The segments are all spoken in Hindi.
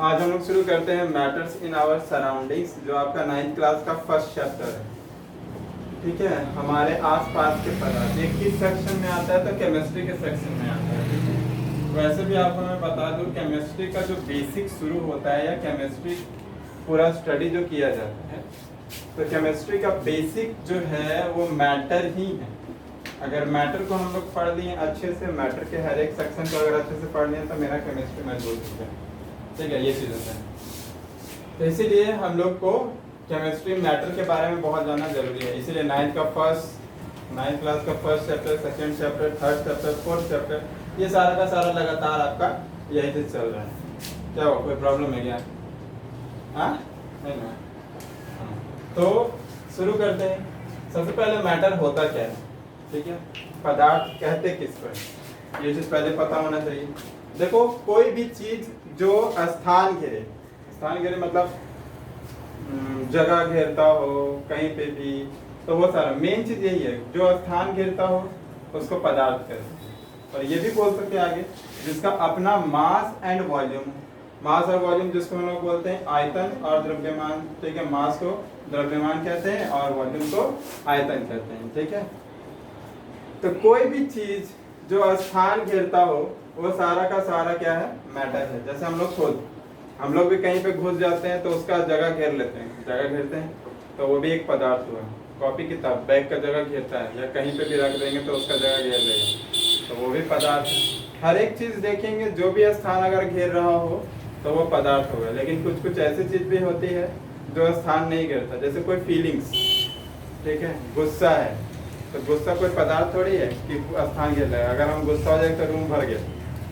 आज हम लोग शुरू करते हैं मैटर्स इन आवर सराउंडिंग्स, जो आपका 9th क्लास का फर्स्ट चैप्टर है। ठीक है, हमारे आसपास के पदार्थ ये किस सेक्शन में आता है? तो केमिस्ट्री के सेक्शन में आता है। ठीक है, वैसे भी आपको मैं बता दूं, केमिस्ट्री का जो बेसिक शुरू होता है या केमिस्ट्री पूरा स्टडी जो किया जाता है, तो केमिस्ट्री का बेसिक जो है वो मैटर ही है। अगर मैटर को हम लोग पढ़ लिए अच्छे से, मैटर के हर एक सेक्शन को अगर अच्छे से पढ़ लिए तो मेरा केमिस्ट्री मजबूत हो जाए। ठीक है, ये चीज़ होता है। तो इसीलिए हम लोग को केमिस्ट्री मैटर के बारे में बहुत जानना जरूरी है। इसीलिए 9th क्लास का first chapter, second chapter, third chapter, fourth chapter, ये सारा का सारा लगातार आपका यही चीज चल रहा है। क्या हो, कोई प्रॉब्लम है क्या? हाँ, नहीं ना? तो शुरू करते हैं। सबसे पहले मैटर होता क्या है? ठीक है, पदार्थ कहते किसको है, ये चीज पहले पता होना चाहिए। देखो, कोई भी चीज जो स्थान घेरे मतलब जगह घेरता हो कहीं पे भी, तो वो सारा मेन चीज यही है, जो स्थान घेरता हो उसको पदार्थ कहते हैं। और ये भी बोल सकते हैं आगे, जिसका अपना मास एंड वॉल्यूम, मास और वॉल्यूम जिसको हम लोग बोलते हैं आयतन और द्रव्यमान। ठीक है, मास को द्रव्यमान कहते हैं और वॉल्यूम को आयतन कहते हैं। ठीक है, तो कोई भी चीज जो स्थान घेरता हो वो सारा का सारा क्या है? मैटर है। जैसे हम लोग भी कहीं पे घुस जाते हैं तो उसका जगह घेर लेते हैं, जगह घेरते हैं, तो वो भी एक पदार्थ हुआ। कॉपी किताब बैग का जगह घेरता है, या कहीं पे भी रख देंगे तो उसका जगह घेर लेगा, तो वो भी पदार्थ है। हर एक चीज देखेंगे, जो भी स्थान अगर घेर रहा हो तो वो पदार्थ होगा। लेकिन कुछ कुछ ऐसी चीज भी होती है जो स्थान नहीं घेरता, जैसे कोई फीलिंग्स। ठीक है, गुस्सा है, तो गुस्सा कोई पदार्थ थोड़ी है कि स्थान घेर लेगा। अगर हम गुस्सा हो जाए तो रूम भर गया,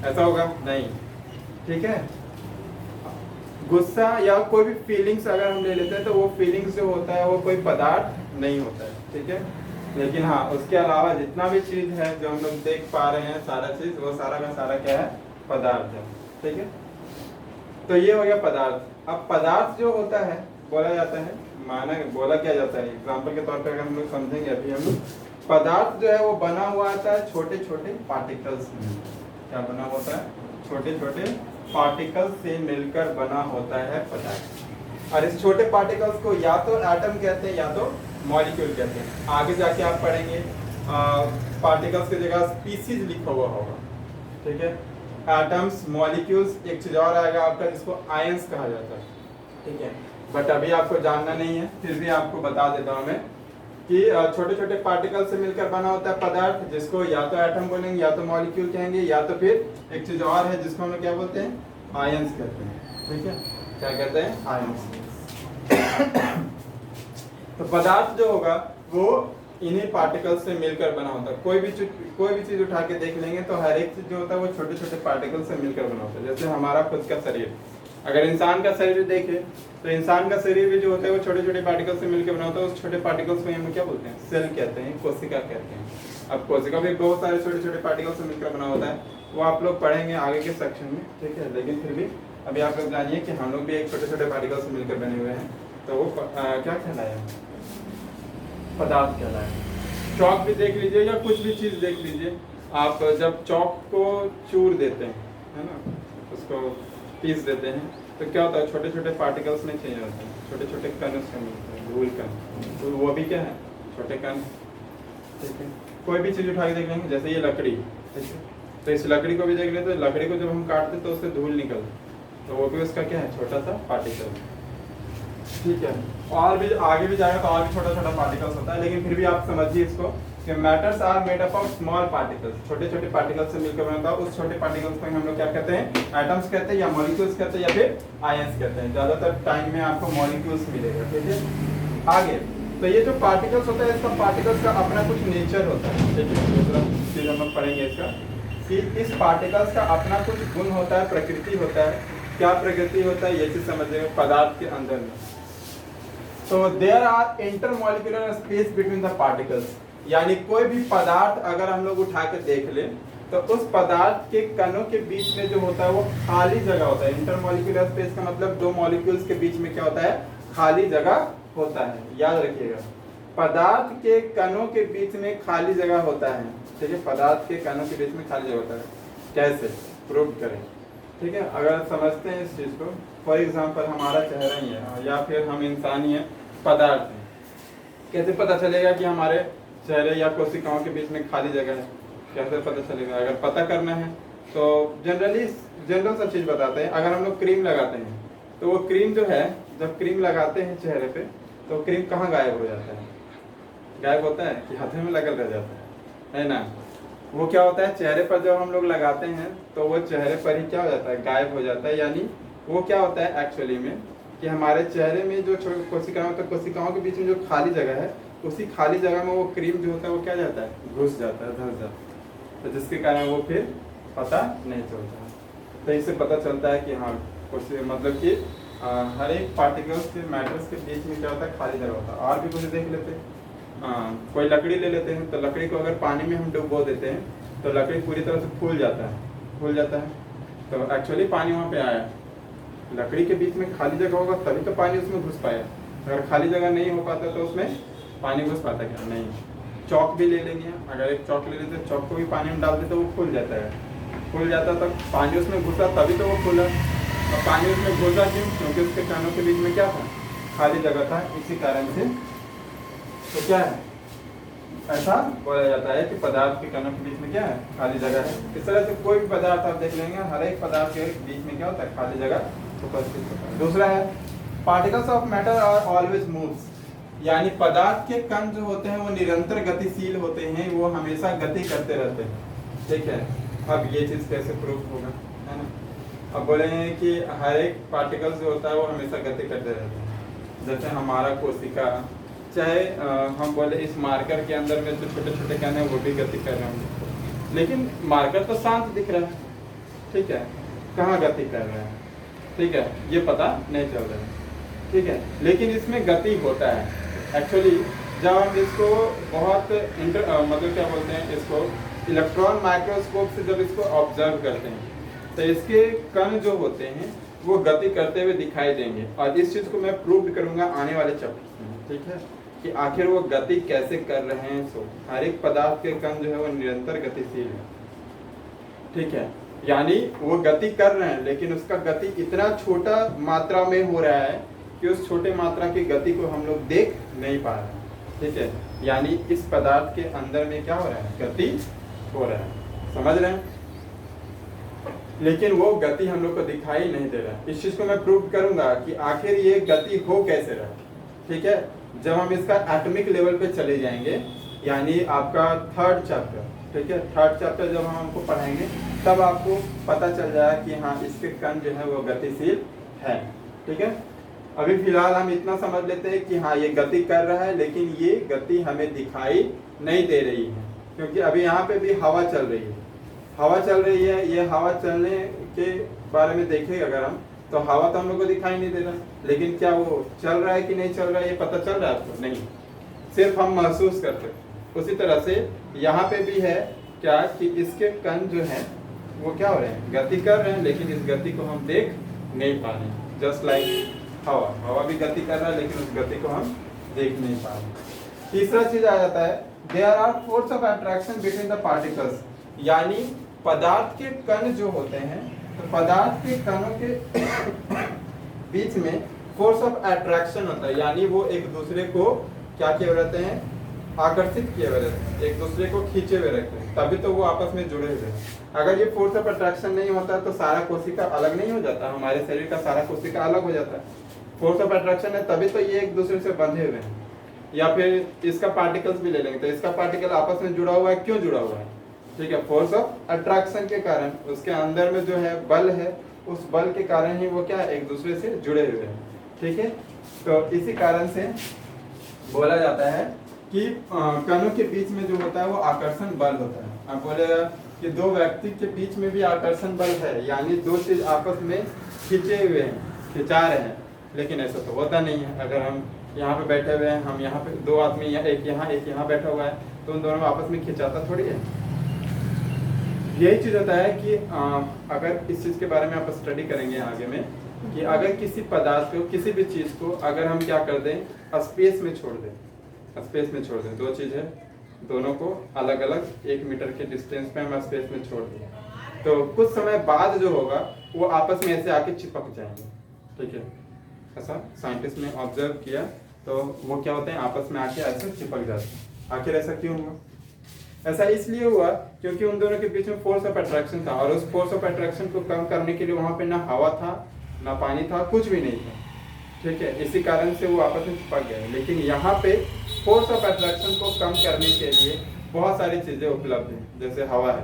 ऐसा होगा? नहीं। ठीक है, गुस्सा या कोई भी फीलिंग्स अगर हम ले लेते हैं तो वो फीलिंग्स जो होता है वो कोई पदार्थ नहीं होता है। ठीक है, लेकिन हाँ, उसके अलावा जितना भी चीज है जो हम लोग देख पा रहे हैं, सारा चीज वो सारा का सारा क्या है? पदार्थ है। ठीक है, तो ये हो गया पदार्थ। अब पदार्थ जो होता है, बोला जाता है, बोला क्या जाता है, एग्जाम्पल के तौर पर अगर हम लोग समझेंगे अभी हम लोग, पदार्थ जो है वो बना हुआ आता है छोटे छोटे पार्टिकल्स में। क्या बना होता है? छोटे छोटे पार्टिकल्स से मिलकर बना होता है पदार्थ। और इस छोटे पार्टिकल्स को या तो एटम कहते हैं या तो मॉलिक्यूल कहते हैं। आगे जाके आप पढ़ेंगे पार्टिकल्स की जगह स्पीसीज लिखा हुआ होगा। ठीक है, एटम्स, मॉलिक्यूल्स, एक चीज और आएगा आपका जिसको आयंस कहा जाता है। ठीक है, बट अभी आपको जानना नहीं है, फिर भी आपको बता देता हूँ मैं कि छोटे छोटे पार्टिकल से मिलकर बना होता है पदार्थ, जिसको या तो एटम बोलेंगे या तो मॉलिक्यूल कहेंगे, या तो फिर एक चीज और है जिसको हम लोग क्या बोलते हैं? आयंस कहते हैं। ठीक है, क्या कहते हैं? आयंस। तो पदार्थ जो होगा वो इन्हीं पार्टिकल्स से मिलकर बना होता है। कोई भी चीज उठा के देख लेंगे तो हर एक चीज जो होता है वो छोटे छोटे पार्टिकल से मिलकर बना होता है। जैसे हमारा खुद का शरीर, अगर इंसान का शरीर देखे तो इंसान का शरीर भी जो होता है वो छोटे छोटे पार्टिकल से मिलकर बना होता है। उस छोटे पार्टिकल्स को हम क्या बोलते हैं? सेल कहते हैं, कोशिका कहते हैं। अब कोशिका भी बहुत सारे छोटे छोटे पार्टिकल से मिलकर बना होता है, वो आप लोग पढ़ेंगे आगे के सेक्शन में। ठीक है, लेकिन फिर भी अभी आप लोग जानिए कि हम लोग भी एक छोटे छोटे पार्टिकल से मिलकर बने हुए हैं, तो वो क्या कहलाया? पदार्थ कहलाया। चौक भी देख लीजिए या कुछ भी चीज देख लीजिए, आप जब चौक को चूर देते हैं, है ना, उसको पीस देते हैं, तो क्या होता है? छोटे छोटे पार्टिकल्स में चेंज होते हैं, छोटे छोटे कण उसके मिलते हैं, धूल कण। तो वो भी क्या है? छोटे कण। ठीक है, कोई भी चीज उठा के देख लेंगे, जैसे ये लकड़ी। ठीक है, तो इस लकड़ी को भी देख लेते हैं, लकड़ी को जब हम काटते तो उससे धूल निकलती, तो वो भी उसका क्या है? छोटा सा पार्टिकल। ठीक है, और भी आगे भी जाएगा तो और भी छोटा छोटा पार्टिकल्स होता है, लेकिन फिर भी आप समझिए इसको कि matters are made up of small particles. छोटे छोटे पार्टिकल्स से मिलकर बनता है। उस छोटे पार्टिकल्स को हम लोग क्या कहते हैं? एटम्स कहते हैं, या मॉलिक्यूल्स कहते हैं, या फिर आयंस कहते हैं। ज्यादातर टाइम में आपको मॉलिक्यूल्स मिलेगा। ठीक है, आगे तो ये जो पार्टिकल्स होता है, इसका पार्टिकल्स का अपना कुछ नेचर होता है। ठीक है, दूसरा चीज हम लोग पढ़ेंगे इसका कि इस पार्टिकल्स का अपना कुछ गुण होता है, प्रकृति होता है। क्या प्रकृति होता है ये चीज समझिए पदार्थ के अंदर में। तो there are intermolecular space between the particles, यानी कोई भी पदार्थ अगर हम लोग उठा के देख ले तो उस पदार्थ के कणों के बीच में जो होता है वो खाली जगह होता है। इंटरमॉलिक्यूलर स्पेस का मतलब दो मॉलिक्यूल्स के बीच में क्या होता है? खाली जगह होता है। याद रखिएगा, पदार्थ के कणों के बीच में खाली जगह होता है। ठीक है, पदार्थ के कणों के बीच में खाली जगह होता है। कैसे प्रूव करें? ठीक है, अगर समझते हैं इस चीज को फॉर एग्जाम्पल हमारा चेहरा ही है या फिर हम इंसान ही है, पदार्थ है, कैसे पता चलेगा कि हमारे चेहरे या कोशिकाओं के बीच में खाली जगह है? कैसे पता चलेगा? अगर पता करना है तो जनरल सब चीज़ बताते हैं। अगर हम लोग क्रीम लगाते हैं तो वो क्रीम जो है, जब क्रीम लगाते हैं चेहरे पे तो क्रीम कहाँ गायब हो जाता है? गायब होता है कि हाथों में लगल रह जाता है ना? वो क्या होता है, चेहरे पर जब हम लोग लगाते हैं तो वो चेहरे पर ही क्या हो जाता है, गायब हो जाता है। यानी वो क्या होता है एक्चुअली में कि हमारे चेहरे में जो कोशिकाओं तो कोशिकाओं के बीच में जो खाली जगह है, उसी खाली जगह में वो क्रीम जो होता है वो क्या जाता है, घुस जाता है, धंस जाता है, तो जिसके कारण वो फिर पता नहीं चलता। तो इससे पता चलता है कि हाँ कुछ मतलब कि हर एक पार्टिकल्स के मैटर्स के बीच में क्या होता है, खाली जगह होता है। और भी कुछ देख लेते हैं, कोई लकड़ी ले लेते हैं, तो लकड़ी को अगर पानी में हम डुबो देते हैं तो लकड़ी पूरी तरह से फूल जाता है, तो एक्चुअली पानी वहाँ पे आया। लकड़ी के बीच में खाली जगह होगा तभी तो पानी उसमें घुस पाया। अगर खाली जगह नहीं हो पाता तो उसमें पानी घुस पाता क्या? नहीं। चौक भी ले लेंगे, अगर एक चौक ले लेते, चौक को भी पानी में डाल देते तो वो फूल जाता है, तो पानी उसमें घुसा तभी तो वो फूला। और पानी उसमें घुसा क्यों? क्योंकि उसके कानों के बीच में क्या था, खाली जगह था। इसी कारण से तो क्या है, ऐसा बोला जाता है कि पदार्थ के कणों के बीच में क्या है, खाली जगह है। इस तरह से कोई भी पदार्थ आप देख लेंगे, हर एक पदार्थ के बीच में क्या होता है, खाली जगह उपस्थित होता है। दूसरा है particles of matter are always moves, यानी पदार्थ के कण जो होते हैं वो निरंतर गतिशील होते हैं, वो हमेशा गति करते रहते हैं। ठीक है, अब ये चीज कैसे प्रूफ होगा, है ना? अब बोलेंगे कि हर एक पार्टिकल्स जो होता है वो हमेशा गति करते रहते हैं। जैसे हमारा कोशिका, चाहे हम बोले इस मार्कर के अंदर में जो छोटे छोटे कण हैं वो भी गति कर रहे होंगे, लेकिन मार्कर तो शांत दिख रहा है, ठीक है, कहाँ गति कर रहा है, ठीक है, ये पता नहीं चल रहा है, ठीक है, लेकिन इसमें गति होता है। एक्चुअली जब हम इसको बहुत मतलब क्या बोलते हैं, इसको इलेक्ट्रॉन माइक्रोस्कोप से जब इसको ऑब्जर्व करते हैं तो इसके कण जो होते हैं वो गति करते हुए दिखाई देंगे, और इस चीज को मैं प्रूव करूंगा आने वाले चैप्टर में, ठीक है, कि आखिर वो गति कैसे कर रहे हैं। सो हर एक पदार्थ के कण जो है वो निरंतर गतिशील है, ठीक है, यानी वो गति कर रहे हैं, लेकिन उसका गति इतना छोटा मात्रा में हो रहा है कि उस छोटे मात्रा की गति को हम लोग देख नहीं पा रहे हैं, ठीक है, यानी इस पदार्थ के अंदर में क्या हो रहा है, गति हो रहा है, समझ रहे हैं, लेकिन वो गति हम लोग को दिखाई नहीं दे रहा है। इस चीज को मैं प्रूव करूंगा कि आखिर ये गति हो कैसे रहा है, ठीक है, जब हम इसका एटॉमिक लेवल पे चले जाएंगे, यानी आपका थर्ड चैप्टर, ठीक है, थर्ड चैप्टर जब हम हमको पढ़ाएंगे तब आपको पता चल जाएगा कि हाँ इसके कण जो है वो गतिशील है, ठीक है। अभी फिलहाल हम इतना समझ लेते हैं कि हाँ ये गति कर रहा है, लेकिन ये गति हमें दिखाई नहीं दे रही है, क्योंकि अभी यहाँ पे भी हवा चल रही है, हवा चल रही है। ये हवा चलने के बारे में देखें अगर हम, तो हवा तो हम लोग को दिखाई नहीं दे रहा, लेकिन क्या वो चल रहा है कि नहीं चल रहा है ये पता चल रहा है आपको? नहीं, सिर्फ हम महसूस करते। उसी तरह से यहाँ पे भी है क्या कि इसके कण जो है वो क्या हो रहे हैं, गति कर रहे हैं, लेकिन इस गति को हम देख नहीं पा रहे। जस्ट लाइक हवा भी गति कर रहा है, लेकिन उस गति को हम देख नहीं पा रहे। तीसरा चीज आ जाता है, there are force of attraction between the particles, यानी पदार्थ के कण जो होते हैं, तो पदार्थ के कणों के बीच में फोर्स ऑफ अट्रैक्शन होता है, यानी वो एक दूसरे को क्या किए हुए रहते हैं, आकर्षित किए हुए रहते हैं, एक दूसरे को खींचे हुए रहते हैं, तभी तो वो आपस में जुड़े हुए हैं। अगर ये फोर्स ऑफ अट्रैक्शन नहीं होता तो सारा कोशिका अलग नहीं हो जाता, हमारे शरीर का सारा कोशिका अलग हो जाता है। फोर्स ऑफ अट्रैक्शन है तभी तो ये एक दूसरे से बंधे हुए हैं। या फिर इसका पार्टिकल्स भी ले लेंगे, तो इसका पार्टिकल आपस में जुड़ा हुआ है, क्यों जुड़ा हुआ है, ठीक है, फोर्स ऑफ अट्रैक्शन के कारण। उसके अंदर में जो है बल है, उस बल के कारण ही वो क्या है, एक दूसरे से जुड़े हुए हैं, ठीक है। तो इसी कारण से बोला जाता है कि कणों के बीच में जो होता है वो आकर्षण बल होता है। आप बोलेगा कि दो व्यक्ति के बीच में भी आकर्षण बल है, यानी दो चीज आपस में खींचे हुए हैं, खिंचा रहे हैं, लेकिन ऐसा तो होता नहीं है। अगर हम यहाँ पे बैठे हुए हैं, हम यहाँ पे दो आदमी, एक यहाँ बैठा हुआ है, तो उन दोनों आपस में खिंचाता थोड़ी है। यही चीज होता है कि अगर इस चीज के बारे में आप स्टडी करेंगे आगे में, कि अगर किसी पदार्थ को, किसी भी चीज को अगर हम क्या कर दें, स्पेस में छोड़ दें, दो चीज है, दोनों को अलग अलग 1 मीटर के डिस्टेंस पे हम स्पेस में छोड़ दें, तो कुछ समय बाद जो होगा वो आपस में ऐसे आके चिपक जाएंगे, ठीक है, ऐसा साइंटिस्ट ने ऑब्जर्व किया, तो वो क्या होते हैं आपस में आके ऐसे चिपक जाते हैं। आखिर ऐसा क्यों हुआ? ऐसा इसलिए हुआ क्योंकि उन दोनों के बीच में फोर्स ऑफ अट्रैक्शन था, और उस फोर्स ऑफ अट्रैक्शन को कम करने के लिए वहां पे ना हवा था ना पानी था, कुछ भी नहीं था। ठीक है, इसी कारण से वो आपस में चिपक गए। लेकिन यहाँ पे फोर्स ऑफ अट्रैक्शन को कम करने के लिए बहुत सारी चीजें उपलब्ध हैं। जैसे हवा है,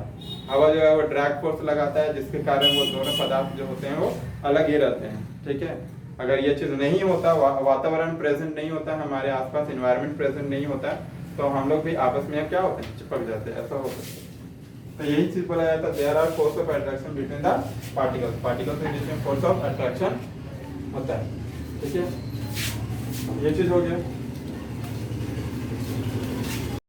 हवा जो है वो ड्रैग फोर्स लगाता है, जिसके कारण वो दोनों पदार्थ जो होते हैं वो अलग ही रहते हैं। ठीक है, अगर ये चीज नहीं होता, वातावरण प्रेजेंट नहीं होता, हमारे आसपास इन्वायरमेंट प्रेजेंट नहीं होता, तो हम लोग भी आपस में क्या होते हैं, चिपक जाते हैं, ऐसा हो सकता है। तो यही चीज बोला जाता है, there are force of attraction between the particles, particles के बीच में फोर्स ऑफ अट्रैक्शन होता है। ठीक है, ये चीज हो गया।